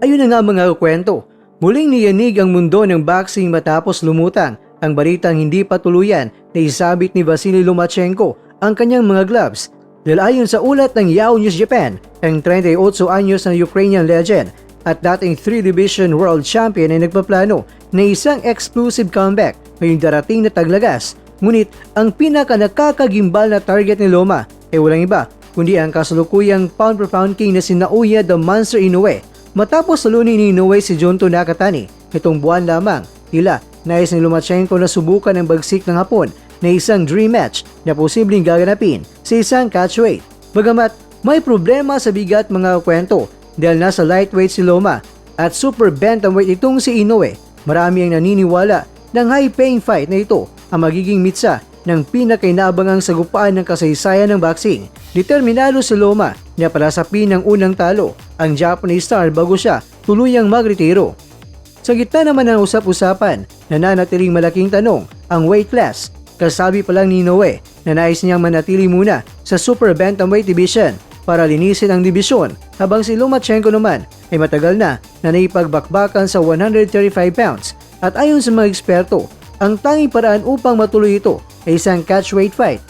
Ayun na nga mga kwento, muling niyanig ang mundo ng boxing matapos lumutang ang balitang hindi pa tuluyan na isabit ni Vasily Lomachenko ang kanyang mga gloves. Dahil ayon sa ulat ng Yahoo News Japan, ang 38 anyos na Ukrainian legend at dating 3 Division World Champion ay nagpaplano na isang exclusive comeback ngayong darating na Taglagas. Ngunit ang pinaka nakakagimbal na target ni Loma ay walang iba kundi ang kasalukuyang pound for pound king na si Naoya the Monster Inoue. Matapos salunin ni Inoue si Junto Nakatani itong buwan lamang, tila nais ni Lomachenko na subukan ang bagsik ng Hapon na isang dream match na posibleng gaganapin sa isang catchweight. Bagamat may problema sa bigat mga kwento dahil nasa lightweight si Loma at super bantamweight itong si Inoue, marami ang naniniwala ng high-paying fight na ito ang magiging mitsa ng pinakainabangang sagupaan ng kasaysayan ng boxing. Determinado si Loma na palasapin ng unang talo ang Japanese star bago siya tuluyang magretiro. Sa gitna naman ng usap-usapan, nananatiling malaking tanong ang weight class. Kasabi pa lang ni Inoue na nais niyang manatili muna sa super bantamweight division para linisin ang dibisyon, habang si Lomachenko naman ay matagal na naipagbakbakan sa 135 pounds at ayon sa mga eksperto, ang tanging paraan upang matuloy ito ay isang catchweight fight